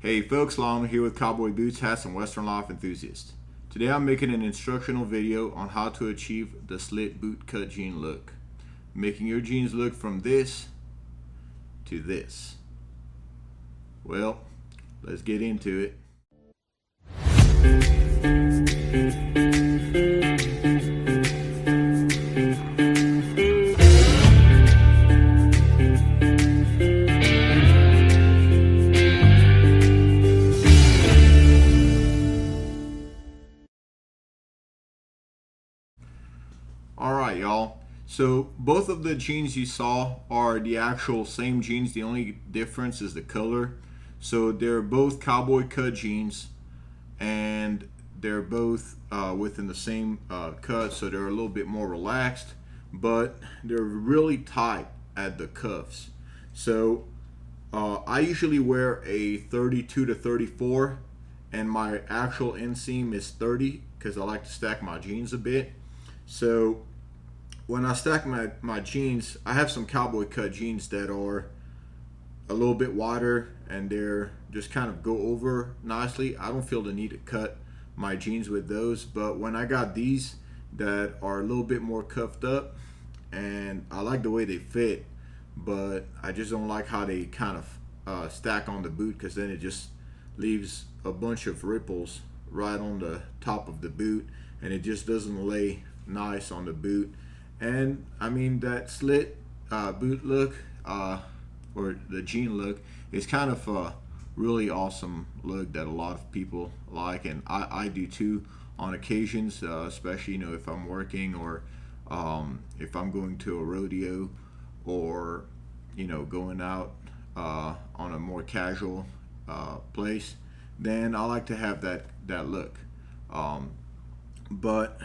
Hey folks, Lionel here with Cowboy Boots, Hats, and Western Life Enthusiast. Today I'm making an instructional video on how to achieve the slit boot cut jean look. Making your jeans look from this to this. Well, let's get into it. Alright y'all, so both of the jeans you saw are the actual same jeans. The only difference is the color. So they're both cowboy cut jeans, and they're both within the same cut, so they're a little bit more relaxed, but they're really tight at the cuffs. So I usually wear a 32 to 34, and my actual inseam is 30 because I like to stack my jeans a bit. So when I stack my jeans, I have some cowboy cut jeans that are a little bit wider and they're just kind of go over nicely. I don't feel the need to cut my jeans with those, but when I got these that are a little bit more cuffed up, and I like the way they fit, but I just don't like how they kind of stack on the boot, because then it just leaves a bunch of ripples right on the top of the boot and it just doesn't lay nice on the boot. And I mean, that slit boot look or the jean look is kind of a really awesome look that a lot of people like, and I do too on occasions, especially if I'm working, or if I'm going to a rodeo, or going out on a more casual place, then I like to have that look. But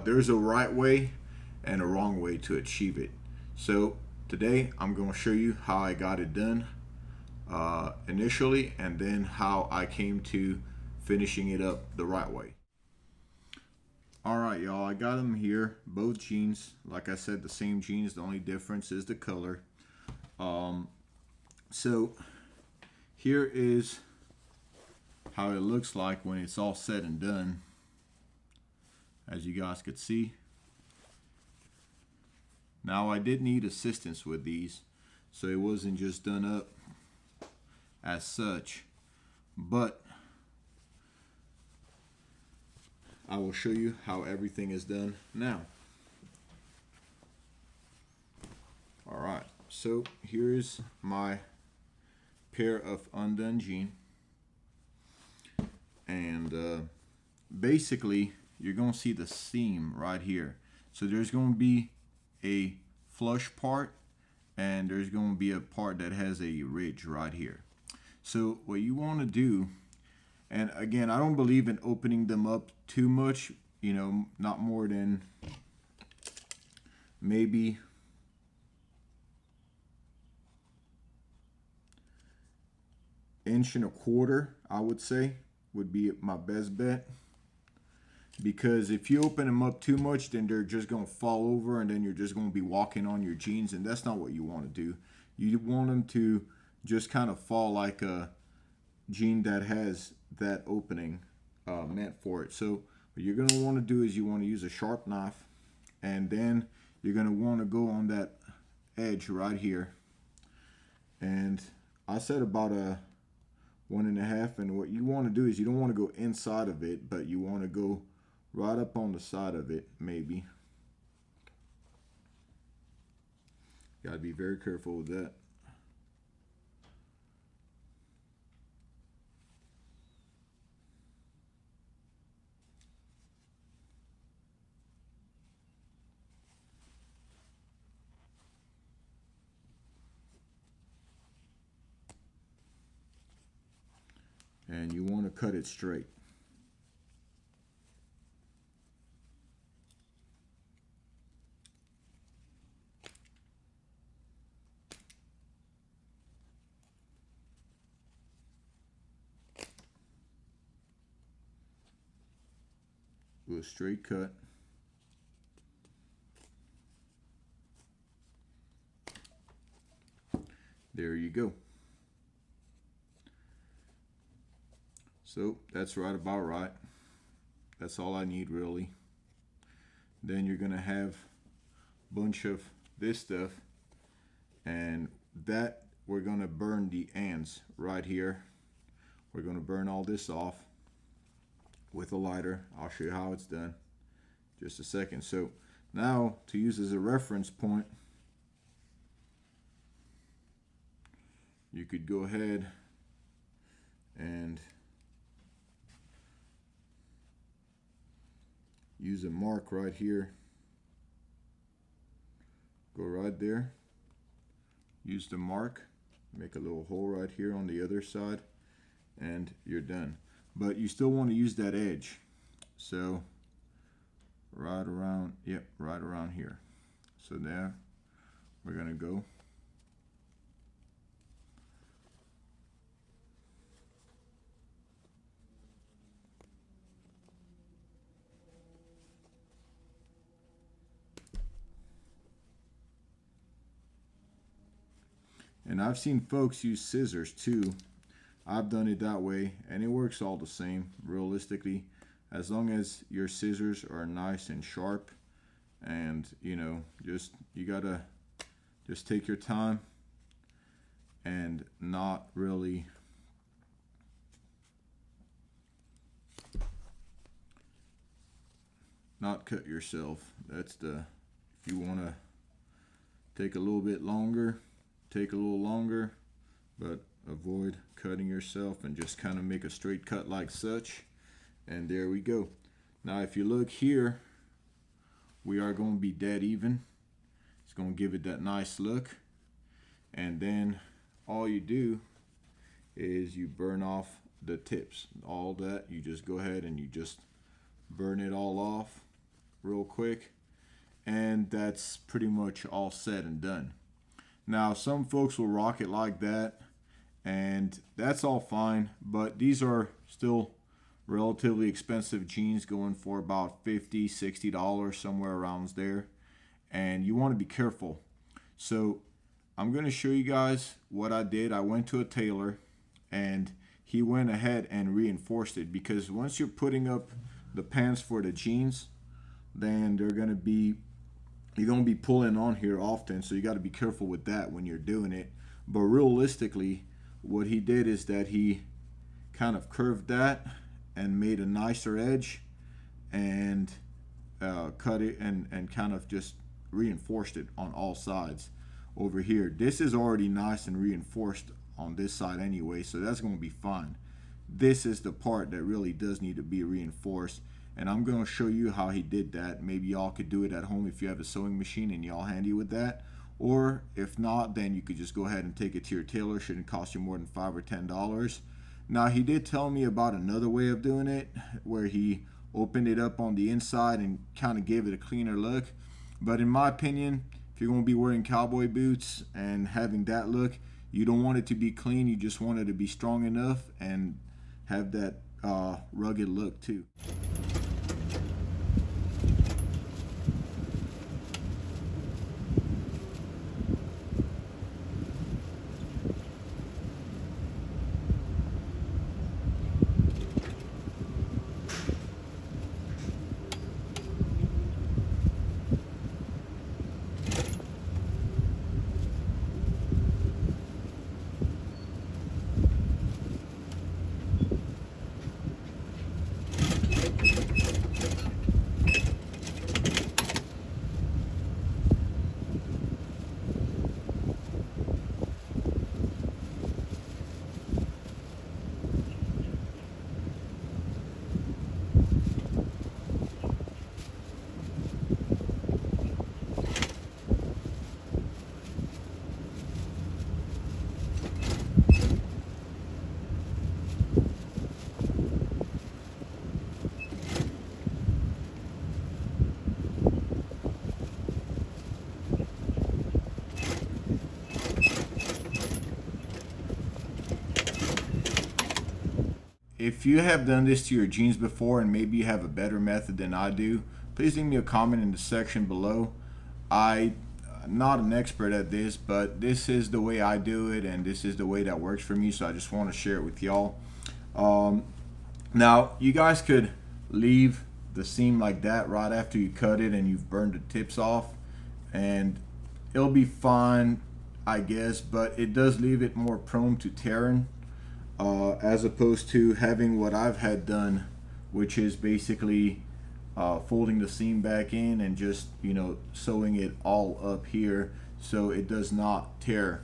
there's a right way and a wrong way to achieve it. So today I'm going to show you how I got it done initially, and then how I came to finishing it up the right way. Alright y'all, I got them here, both jeans. Like I said, the same jeans, the only difference is the color. So here is how it looks like when it's all said and done. As you guys could see, now I did need assistance with these, so it wasn't just done up as such, but I will show you how everything is done now. Alright, so here's my pair of undone jeans, and basically you're going to see the seam right here. So there's going to be a flush part, and there's going to be a part that has a ridge right here. So what you want to do, and again, I don't believe in opening them up too much, not more than maybe inch and a quarter, I would say, would be my best bet. Because if you open them up too much, then they're just going to fall over, and then you're just going to be walking on your jeans, and that's not what you want to do. You want them to just kind of fall like a jean that has that opening meant for it. So what you're going to want to do is you want to use a sharp knife, and then you're going to want to go on that edge right here. And I said about a 1.5, and what you want to do is you don't want to go inside of it, but you want to go right up on the side of it, maybe. Gotta be very careful with that. And you want to cut it straight. Do a straight cut. There you go. So that's right about right. That's all I need really. Then you're gonna have a bunch of this stuff, and that we're gonna burn the ends right here. We're gonna burn all this off with a lighter. I'll show you how it's done just a second. So now, to use as a reference point, you could go ahead and use a mark right here. Go right there, use the mark, make a little hole right here on the other side, and you're done. But you still want to use that edge. So right around, yep, right around here. So there we're gonna go. And I've seen folks use scissors too. I've done it that way, and it works all the same, realistically, as long as your scissors are nice and sharp. And you know, you gotta just take your time and not really not cut yourself. That's the, if you want to take a little bit longer, take a little longer, but avoid cutting yourself and just kind of make a straight cut like such. And there we go. Now if you look here, we are going to be dead even. It's going to give it that nice look. And then all you do is you burn off the tips. All that, you just go ahead and you just burn it all off real quick, and that's pretty much all said and done. Now some folks will rock it like that, and that's all fine, but these are still relatively expensive jeans, going for about $50-$60, somewhere around there, and you want to be careful. So I'm going to show you guys what I did. I went to a tailor and he went ahead and reinforced it, because once you're putting up the pants for the jeans, then you're going to be pulling on here often, so you got to be careful with that when you're doing it. But realistically, what he did is that he kind of curved that and made a nicer edge, and cut it and kind of just reinforced it on all sides. Over here, this is already nice and reinforced on this side anyway, so that's going to be fine. This is the part that really does need to be reinforced, and I'm going to show you how he did that. Maybe y'all could do it at home if you have a sewing machine and y'all handy with that, or if not, then you could just go ahead and take it to your tailor. Shouldn't cost you more than $5 or $10. Now he did tell me about another way of doing it, where he opened it up on the inside and kind of gave it a cleaner look. But in my opinion, if you're going to be wearing cowboy boots and having that look, you don't want it to be clean. You just want it to be strong enough and have that rugged look too. If you have done this to your jeans before and maybe you have a better method than I do, please leave me a comment in the section below. I'm not an expert at this, but this is the way I do it, and this is the way that works for me, so I just want to share it with y'all. Now you guys could leave the seam like that right after you cut it and you've burned the tips off, and it'll be fine, I guess, but it does leave it more prone to tearing, as opposed to having what I've had done, which is basically folding the seam back in and just, sewing it all up here so it does not tear.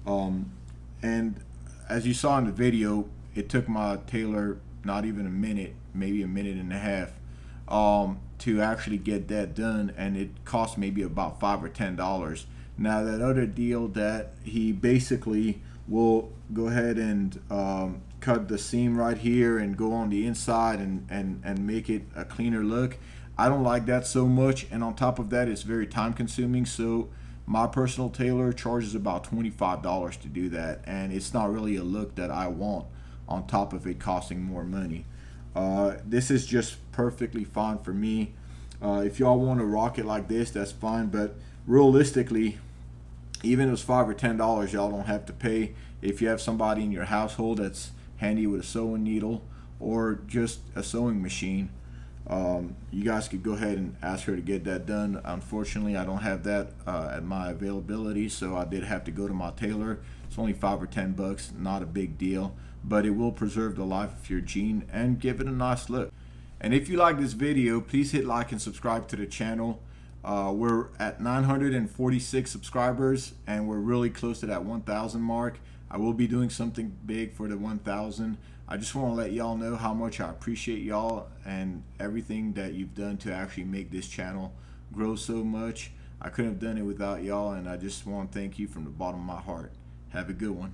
And as you saw in the video, it took my tailor not even a minute, maybe a minute and a half, to actually get that done, and it cost maybe about $5 or $10. Now that other deal that he basically will go ahead and cut the seam right here and go on the inside and make it a cleaner look, I don't like that so much, and on top of that it's very time consuming. So my personal tailor charges about $25 to do that, and it's not really a look that I want, on top of it costing more money. This is just perfectly fine for me. If y'all want to rock it like this, that's fine, but realistically, even if it's $5 or $10, y'all don't have to pay. If you have somebody in your household that's handy with a sewing needle or just a sewing machine, you guys could go ahead and ask her to get that done. Unfortunately, I don't have that at my availability, so I did have to go to my tailor. It's only $5 or $10, not a big deal, but it will preserve the life of your jean and give it a nice look. And if you like this video, please hit like and subscribe to the channel. We're at 946 subscribers, and we're really close to that 1,000 mark. I will be doing something big for the 1,000. I just want to let y'all know how much I appreciate y'all and everything that you've done to actually make this channel grow so much. I couldn't have done it without y'all, and I just want to thank you from the bottom of my heart. Have a good one.